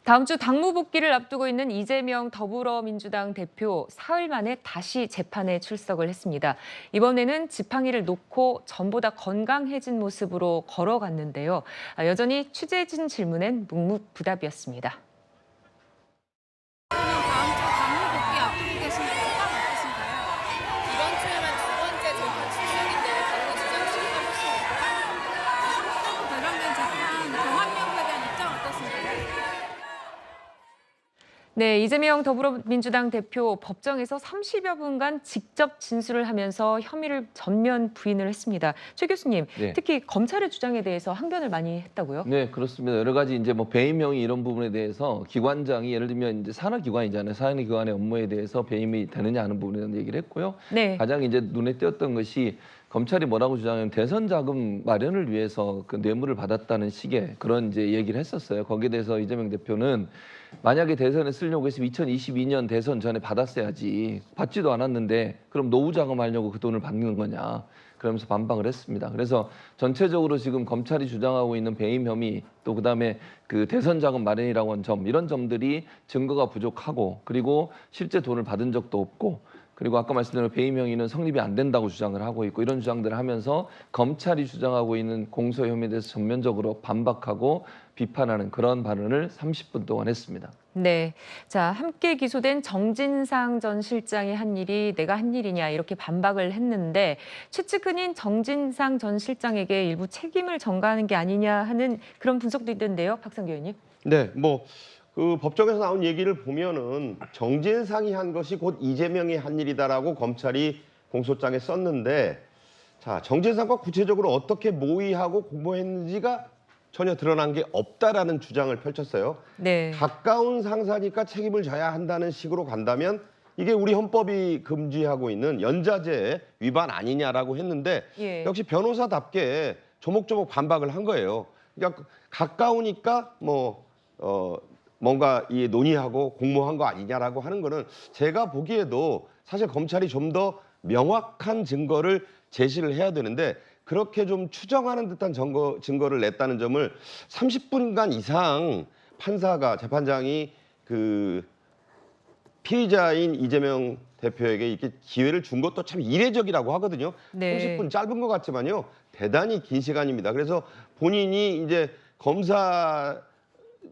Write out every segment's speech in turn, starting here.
다음 주 당무 복귀를 앞두고 있는 이재명 더불어민주당 대표 사흘 만에 다시 재판에 출석을 했습니다. 이번에는 지팡이를 놓고 전보다 건강해진 모습으로 걸어갔는데요. 여전히 취재진 질문엔 묵묵부답이었습니다. 다음 주 당무 복귀 앞두고 계신데 소감 어떠신가요? 이번 주에만 두 번째 재판 출석인데 당무 주장 시기가 혹시 관련된 재판 경합 여부에 대한 입장 어떠신가요? 네, 이재명 더불어민주당 대표 법정에서 30여 분간 직접 진술을 하면서 혐의를 전면 부인을 했습니다. 최 교수님, 네. 특히 검찰의 주장에 대해서 항변을 많이 했다고요? 네, 그렇습니다. 여러 가지 이제 뭐 배임 명의 이런 부분에 대해서 기관장이 예를 들면 이제 산하기관이잖아요. 산하기관의 업무에 대해서 배임이 되느냐 하는 부분에 대한 얘기를 했고요. 네. 가장 이제 눈에 띄었던 것이 검찰이 뭐라고 주장하면 대선 자금 마련을 위해서 그 뇌물을 받았다는 식의 그런 이제 얘기를 했었어요. 거기에 대해서 이재명 대표는 만약에 대선에 쓰려고 했으면 2022년 대선 전에 받았어야지. 받지도 않았는데 그럼 노후 자금하려고 그 돈을 받는 거냐. 그러면서 반박을 했습니다. 그래서 전체적으로 지금 검찰이 주장하고 있는 배임 혐의 또 그다음에 그 대선 자금 마련이라고 한 점 이런 점들이 증거가 부족하고 그리고 실제 돈을 받은 적도 없고 그리고 아까 말씀드린 배임 혐의는 성립이 안 된다고 주장을 하고 있고 이런 주장들을 하면서 검찰이 주장하고 있는 공소 혐의에 대해서 전면적으로 반박하고 비판하는 그런 발언을 30분 동안 했습니다. 네. 자, 함께 기소된 정진상 전 실장이 한 일이 내가 한 일이냐 이렇게 반박을 했는데 최측근인 정진상 전 실장에게 일부 책임을 전가하는 게 아니냐 하는 그런 분석도 있던데요. 박상규 의원님. 네, 그 법정에서 나온 얘기를 보면은 정진상이 한 것이 곧 이재명이 한 일이다라고 검찰이 공소장에 썼는데, 자, 정진상과 구체적으로 어떻게 모의하고 공모했는지가 전혀 드러난 게 없다라는 주장을 펼쳤어요. 네. 가까운 상사니까 책임을 져야 한다는 식으로 간다면 이게 우리 헌법이 금지하고 있는 연좌제 위반 아니냐라고 했는데 예. 역시 변호사답게 조목조목 반박을 한 거예요. 그러니까 가까우니까 뭔가 이 논의하고 공모한 거 아니냐라고 하는 거는 제가 보기에도 사실 검찰이 좀 더 명확한 증거를 제시를 해야 되는데 그렇게 좀 추정하는 듯한 증거를 냈다는 점을 30분간 이상 재판장이 그 피의자인 이재명 대표에게 이렇게 기회를 준 것도 참 이례적이라고 하거든요. 네. 30분 짧은 것 같지만요. 대단히 긴 시간입니다. 그래서 본인이 이제 검사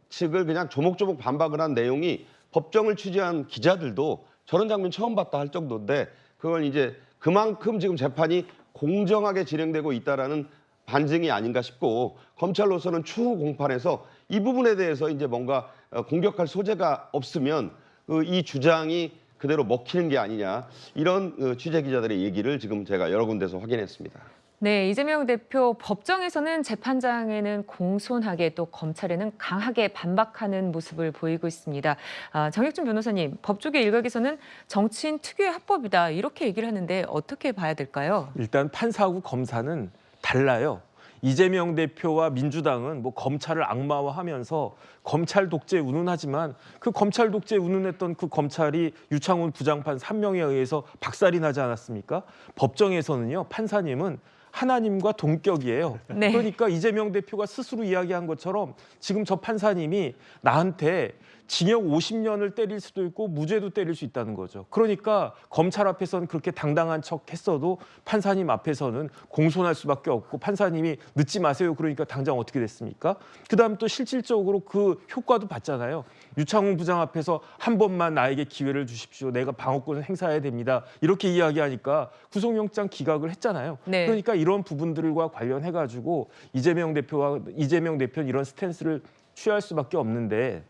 측을 그냥 조목조목 반박을 한 내용이 법정을 취재한 기자들도 저런 장면 처음 봤다 할 정도인데 그걸 이제 그만큼 지금 재판이 공정하게 진행되고 있다라는 반증이 아닌가 싶고 검찰로서는 추후 공판에서 이 부분에 대해서 이제 뭔가 공격할 소재가 없으면 이 주장이 그대로 먹히는 게 아니냐 이런 취재 기자들의 얘기를 지금 제가 여러 군데서 확인했습니다. 네, 이재명 대표 법정에서는 재판장에는 공손하게 또 검찰에는 강하게 반박하는 모습을 보이고 있습니다. 정혁준 변호사님, 법조계 일각에서는 정치인 특유의 합법이다 이렇게 얘기를 하는데 어떻게 봐야 될까요? 일단 판사하고 검사는 달라요. 이재명 대표와 민주당은 뭐 검찰을 악마화하면서 검찰 독재 운운하지만 그 검찰 독재 운운했던 그 검찰이 유창훈 부장판 3명에 의해서 박살이 나지 않았습니까? 법정에서는요, 판사님은 하나님과 동격이에요. 네. 그러니까 이재명 대표가 스스로 이야기한 것처럼 지금 저 판사님이 나한테 징역 50년을 때릴 수도 있고 무죄도 때릴 수 있다는 거죠. 그러니까 검찰 앞에서는 그렇게 당당한 척 했어도 판사님 앞에서는 공손할 수밖에 없고 판사님이 늦지 마세요. 그러니까 당장 어떻게 됐습니까? 그다음 또 실질적으로 그 효과도 봤잖아요. 유창훈 부장 앞에서 한 번만 나에게 기회를 주십시오. 내가 방어권을 행사해야 됩니다. 이렇게 이야기하니까 구속영장 기각을 했잖아요. 네. 그러니까 이런 부분들과 관련해가지고 이재명 대표는 이런 스탠스를 취할 수밖에 없는데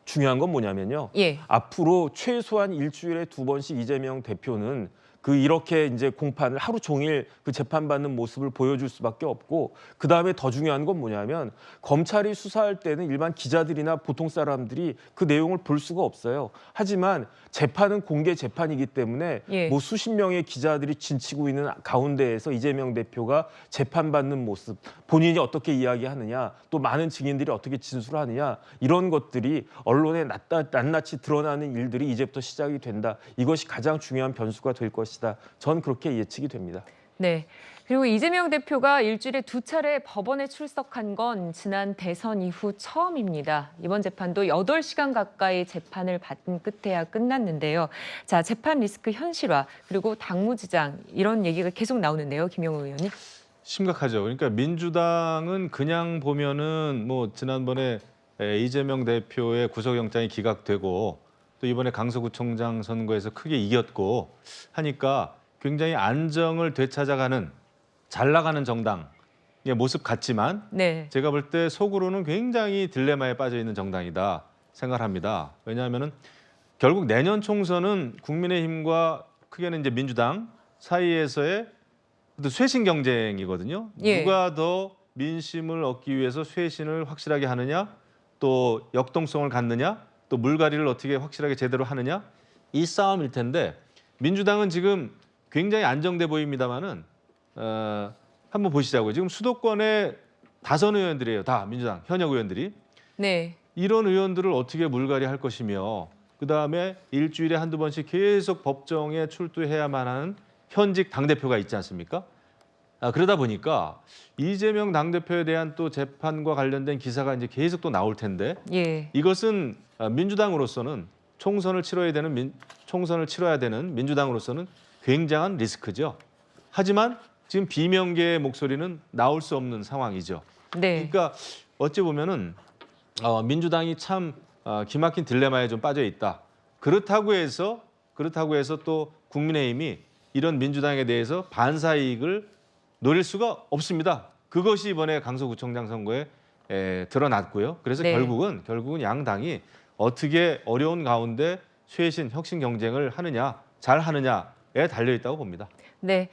중요한 건 뭐냐면요. 예. 앞으로 최소한 일주일에 2번씩 이재명 대표는 이렇게 이제 공판을 하루 종일 그 재판받는 모습을 보여줄 수밖에 없고 그다음에 더 중요한 건 뭐냐면 검찰이 수사할 때는 일반 기자들이나 보통 사람들이 그 내용을 볼 수가 없어요. 하지만 재판은 공개 재판이기 때문에 예. 뭐 수십 명의 기자들이 진치고 있는 가운데에서 이재명 대표가 재판받는 모습, 본인이 어떻게 이야기하느냐, 또 많은 증인들이 어떻게 진술하느냐 이런 것들이 언론에 낱낱이 드러나는 일들이 이제부터 시작이 된다. 이것이 가장 중요한 변수가 될 것이다. 전 그렇게 예측이 됩니다. 네. 그리고 이재명 대표가 일주일에 2차례 법원에 출석한 건 지난 대선 이후 처음입니다. 이번 재판도 8시간 가까이 재판을 받은 끝에야 끝났는데요. 자, 재판 리스크 현실화, 그리고 당무지장 이런 얘기가 계속 나오는데요. 김영우 의원님. 심각하죠. 그러니까 민주당은 그냥 보면은 뭐 지난번에 이재명 대표의 구속영장이 기각되고 또 이번에 강서구청장 선거에서 크게 이겼고 하니까 굉장히 안정을 되찾아가는 잘 나가는 정당의 모습 같지만 네. 제가 볼 때 속으로는 굉장히 딜레마에 빠져 있는 정당이다 생각합니다. 왜냐하면은 결국 내년 총선은 국민의힘과 크게는 이제 민주당 사이에서의 또 쇄신 경쟁이거든요. 예. 누가 더 민심을 얻기 위해서 쇄신을 확실하게 하느냐, 또 역동성을 갖느냐, 또 물갈이를 어떻게 확실하게 제대로 하느냐, 이 싸움일 텐데 민주당은 지금 굉장히 안정돼 보입니다만은 한번 보시자고요. 지금 수도권의 다선 의원들이에요. 다 민주당 현역 의원들이. 네. 이런 의원들을 어떻게 물갈이할 것이며 그다음에 일주일에 한두 번씩 계속 법정에 출두해야만 하는 현직 당대표가 있지 않습니까? 그러다 보니까 이재명 당대표에 대한 또 재판과 관련된 기사가 이제 계속 또 나올 텐데 예. 이것은 민주당으로서는 총선을 치러야 되는 민주당으로서는 굉장한 리스크죠. 하지만 지금 비명계의 목소리는 나올 수 없는 상황이죠. 네. 그러니까 어찌 보면은 민주당이 참 기막힌 딜레마에 좀 빠져 있다. 그렇다고 해서 또 국민의힘이 이런 민주당에 대해서 반사 이익을 노릴 수가 없습니다. 그것이 이번에 강서구청장 선거에 드러났고요. 그래서 네. 결국은 양당이 어떻게 어려운 가운데 쇄신, 혁신 경쟁을 하느냐, 잘 하느냐에 달려 있다고 봅니다. 네.